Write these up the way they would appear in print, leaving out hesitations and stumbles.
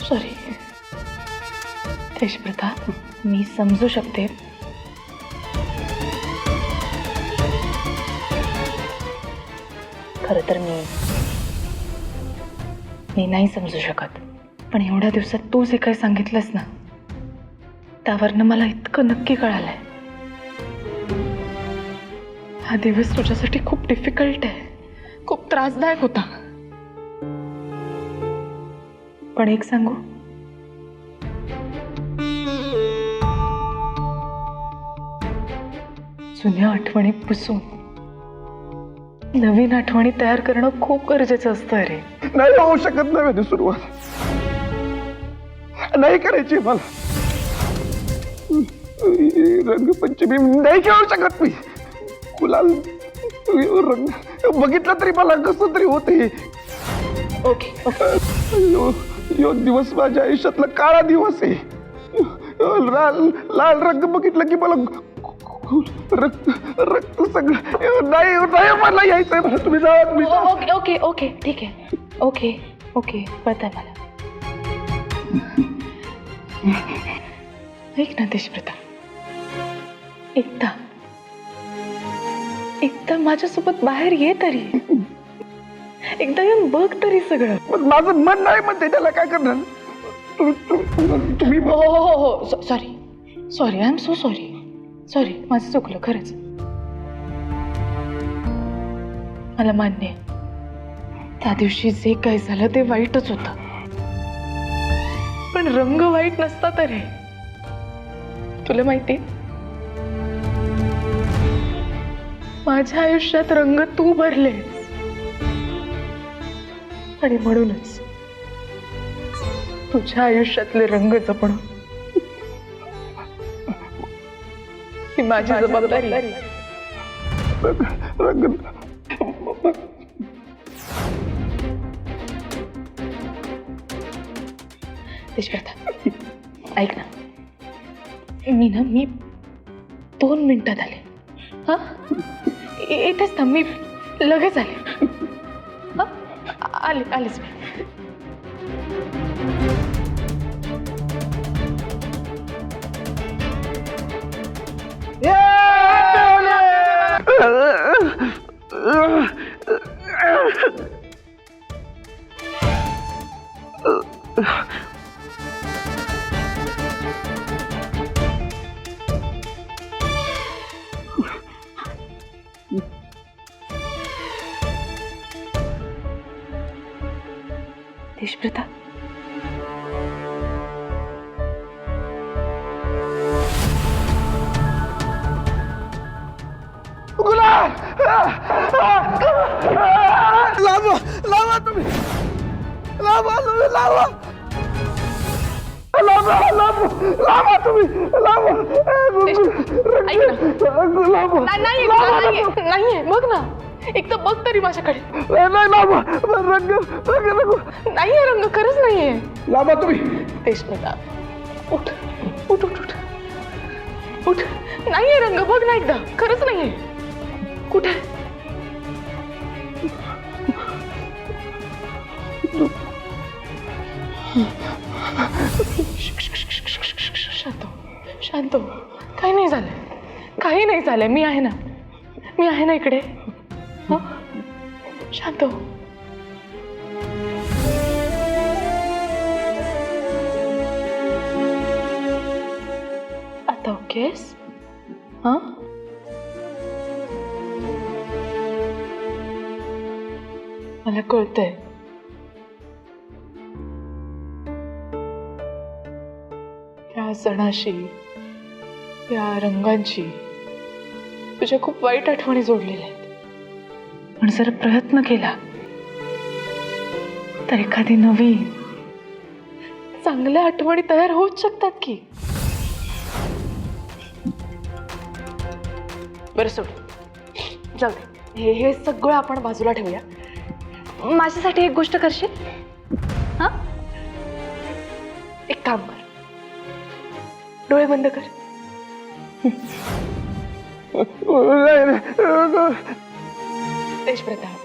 Sorry Tejpratap, मी समजू शकते. खरं तर मी नाही समजू शकत. पण एवढ्या दिवसात तू जे काही सांगितलंस ना, त्यावरनं मला इतकं नक्की कळालंय. हा दिवस तुझ्यासाठी खूप डिफिकल्ट आहे, खूप त्रासदायक होता. पण एक सांगू, जुन्या आठवणी पुसून नवीन आठवणी तयार करणं खूप गरजेचं असतं रे. नाही होऊ शकत नव्याने सुरुवात नाही करायची मला. रंगपंचमी नाही खेळू शकत मी. गुलाल रंग बघितला तरी मला कसं तरी होते. ओके यो दिवस माझ्या आयुष्यातला काळा दिवस आहे. लाल रंग बघितला की मला रक्त रक्त सगळं नाही नाही मला यायचंय. मला तुम्ही जा. ओके ओके ओके ठीक आहे. ओके ओके कळतंय मला. ऐक ना तेजप्रताप, एकदा माझ्यासोबत बाहेर ये तरी. एकदा येऊन बघ तरी सगळं. पण माझं मन नाही म्हणते, त्याला काय करणार. तुम्ही हो हो हो sorry sorry I am so sorry. Sorry, माझं चुकलं खरंच. मला मान्य आहे, त्या दिवशी जे काही झालं ते वाईटच होतं. पण रंग वाईट नसता तर हे. तुला माहिती, माझ्या आयुष्यात रंग तू भरलेस. आणि म्हणूनच तुझ्या आयुष्यातले रंग जपणं ही माझी जबाबदारी आहे. रंग तेजप्रताप, ऐक ना, मी 2 मिनिटात आले. हा इथेच थांब, मी लगेच आले. हा आलेच मी. तेजप्रताप, गुलाल लावा लावा तुम्ही. लावा लावा लावा लावा लावा तुम्ही. लावा नाहीये बघ ना, एक तर बघ तरी माझ्याकडे. नाही लावा रंग रंग नको. नाहीये रंग, खरंच नाहीये. लावा तुम्ही. तेजप्रताप, उठ उठ उठ उठ उठ. नाहीये रंग, बघ ना एकदा, खरंच नाहीये. कुठे? शांत शांत, काही नाही झालंय, काही नाही झालंय. मी आहे ना इकडे. शांत हो. आता ओकेस? हा मला कळतंय. त्या सणाशी, त्या रंगांची तुझ्या खूप वाईट आठवणी जोडलेल्या आहेत. पण जर प्रयत्न केला तर एखादी नवीन चांगल्या आठवणी तयार होऊच शकतात की. बरं सोड, जाऊ दे, हे सगळं आपण बाजूला ठेवूया. माझ्यासाठी एक गोष्ट करशील? हा, एक काम कर, डोळे बंद कर. तेजप्रताप,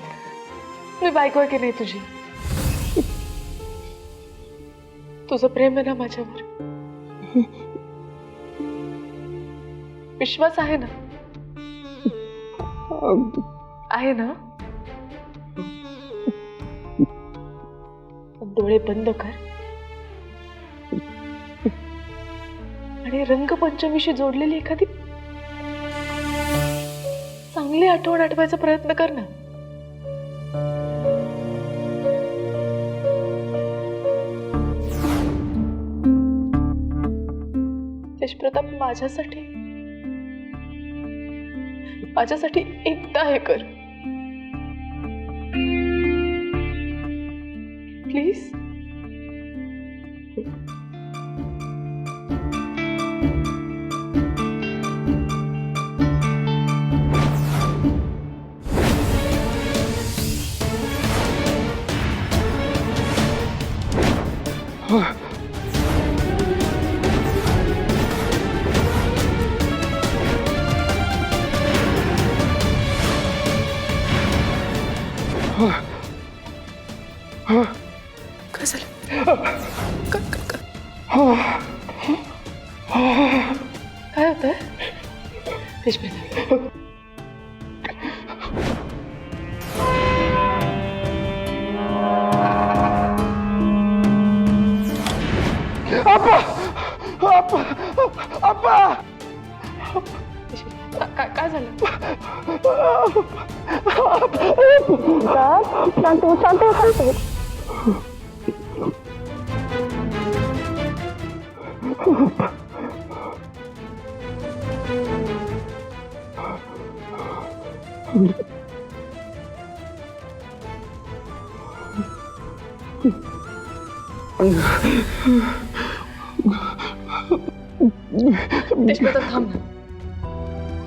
मी बायको आहे की नाही तुझी? तुझं प्रेम आहे ना माझ्यावर? विश्वास आहे ना? आहे ना? डोळे बंद कर आणि रंगपंचमीशी जोडलेली एखादी चांगली आठवण आठवायचा प्रयत्न कर ना. तेजप्रताप, माझ्यासाठी एकदा हे कर प्लीज. काय झालं? काय होतंय तेजप्रताप? काय झालं? शांत. तेजप्रताप, थांब ना.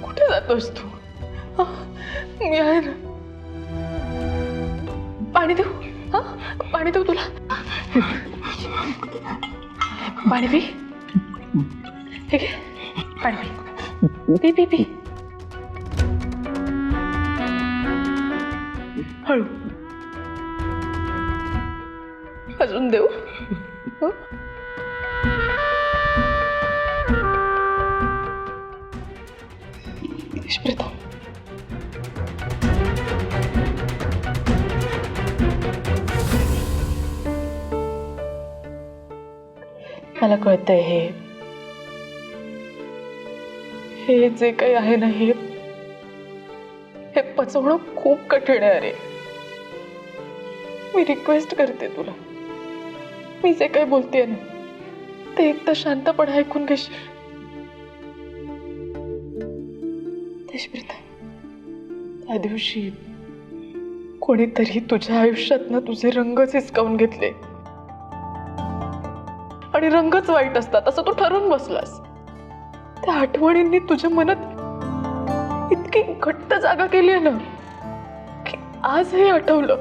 कुठे जातोस तू? मी आहे ना. पाणी देऊ? हा, पाणी देऊ तुला? पाणी पी. हे घे पाणी पी. पी. हळू. अजून देऊ? तेजप्रताप, मला कळतंय हे जे काही आहे ना, हे पचवणं खूप कठीण आहे. अरे, मी रिक्वेस्ट करते तुला, मी जे काही बोलतेय ना ते एकदा शांतपणे ऐकून घेशील? तेजप्रताप, त्या दिवशी कोणीतरी तुझ्या आयुष्यात ना तुझे रंगच हिसकावून घेतले आणि रंगच वाईट असतात असं तू ठरवून बसलास. त्या आठवणींनी तुझ्या मनात इतकी घट्ट जागा केली आहे ना की आज हे आठवलं